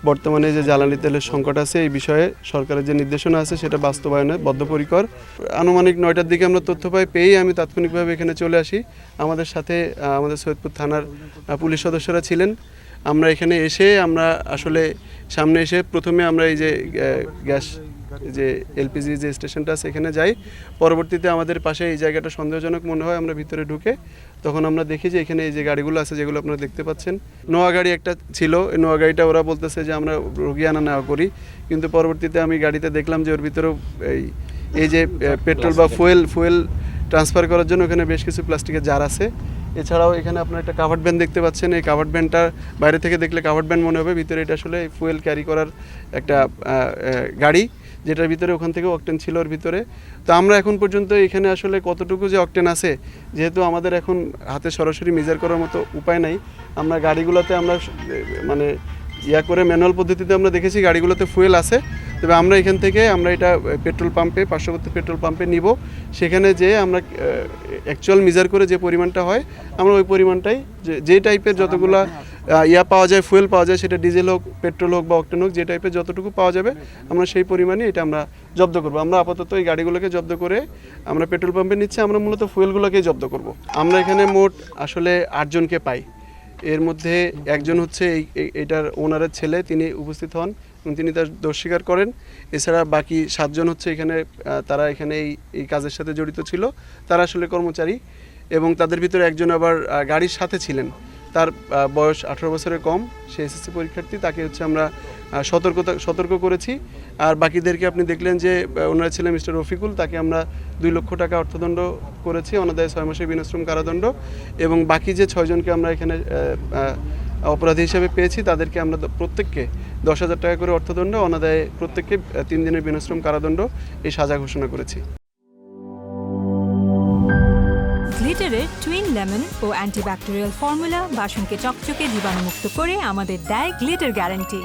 বর্তমানে যে জ্বালানি তেলের সংকট আছে এই বিষয়ে সরকারের যে নির্দেশনা আছে সেটা বাস্তবায়নে বদ্ধপরিকর। আনুমানিক 9টার দিকে আমরা তথ্য পেয়েই আমি তাৎক্ষণিকভাবে এখানে চলে আসি। আমাদের সাথে আমাদের সৈয়দপুর থানার পুলিশ সদস্যরা ছিলেন। আমরা এখানে এসে আমরা আসলে সামনে এসে প্রথমে আমরা এই যে গ্যাস যে এলপিজি যে স্টেশনটা আছে এখানে যাই। পরবর্তীতে আমাদের পাশে এই জায়গাটা সন্দেহজনক মনে হয়, আমরা ভিতরে ঢুকে তখন আমরা দেখি যে এখানে এই যে গাড়িগুলো আছে যেগুলো আপনারা দেখতে পাচ্ছেন, নোয়া গাড়ি একটা ছিল। এই নোয়া গাড়িটা ওরা বলতেছে যে আমরা রোগী আনা নেওয়া করি, কিন্তু পরবর্তীতে আমি গাড়িতে দেখলাম যে ওর ভিতরেও এই যে পেট্রোল বা ফুয়েল ট্রান্সফার করার জন্য ওখানে বেশ কিছু প্লাস্টিকের জার আছে। এছাড়াও এখানে আপনার একটা কাভার্ড ভ্যান দেখতে পাচ্ছেন। এই কাভার্ড ভ্যানটা বাইরে থেকে দেখলে কাভার্ড ভ্যান মনে হবে, ভিতরে এটা আসলে ফুয়েল ক্যারি করার একটা গাড়ি, যেটার ভিতরে ওখান থেকে অকটেন ছিল ওর ভিতরে। তো আমরা এখন পর্যন্ত এখানে আসলে কতটুকু যে অকটেন আছে, যেহেতু আমাদের এখন হাতে সরাসরি মেজার করার মতো উপায় নাই, আমরা গাড়িগুলোতে আমরা মানে করে ম্যানুয়াল পদ্ধতিতে আমরা দেখেছি গাড়িগুলোতে ফুয়েল আছে। তবে আমরা এখান থেকে আমরা এটা পেট্রোল পাম্পে, পার্শ্ববর্তী পেট্রোল পাম্পে নিব। সেখানে যেয়ে আমরা অ্যাকচুয়াল মেজার করে যে পরিমাণটা হয় আমরা ওই পরিমাণটাই যে টাইপের যতগুলা পাওয়া যায়, ফুয়েল পাওয়া যায়, সেটা ডিজেল হোক, পেট্রোল হোক বা অকটেন হোক, যে টাইপের যতটুকু পাওয়া যাবে আমরা সেই পরিমাণে এটা আমরা জব্দ করব। আমরা আপাতত এই গাড়িগুলোকে জব্দ করে আমরা পেট্রোল পাম্পে নিচ্ছি, আমরা মূলত ফুয়েলগুলোকেই জব্দ করব। আমরা এখানে মোট আসলে 8 জনকে পাই। এর মধ্যে একজন হচ্ছে এইটার ওনারের ছেলে, তিনি উপস্থিত হন এবং তিনি তার দোষ স্বীকার করেন। এছাড়া বাকি 7 জন হচ্ছে এখানে তারা এখানে এই কাজের সাথে জড়িত ছিল, তারা আসলে কর্মচারী, এবং তাদের ভিতরে একজন আবার গাড়ির সাথে ছিলেন, তার বয়স 18 বছরের কম, সে এসএসসি পরীক্ষার্থী, তাকে হচ্ছে আমরা সতর্ক করেছি। আর বাকিদেরকে আপনি দেখলেন যে ওনার ছেলে মিস্টার রফিকুল, তাকে আমরা 2 লক্ষ টাকা অর্থদণ্ড করেছি, অনাদায়ে 6 মাসের বিনাশ্রম কারাদণ্ড, এবং বাকি যে 6 জনকে আমরা এখানে অপরাধী হিসেবে পেয়েছি তাদেরকে আমরা প্রত্যেককে 10,000 টাকা করে অর্থদণ্ড, অনাদায়ে প্রত্যেককে 3 দিনের বিনাশ্রম কারাদণ্ড এই সাজা ঘোষণা করেছি। গ্লিটারের টুইন লেমন ও অ্যান্টিব্যাকটেরিয়াল ফর্মুলা বাসনকে চকচকে জীবাণুমুক্ত করে আমাদের দেয় গ্লিটার গ্যারান্টি।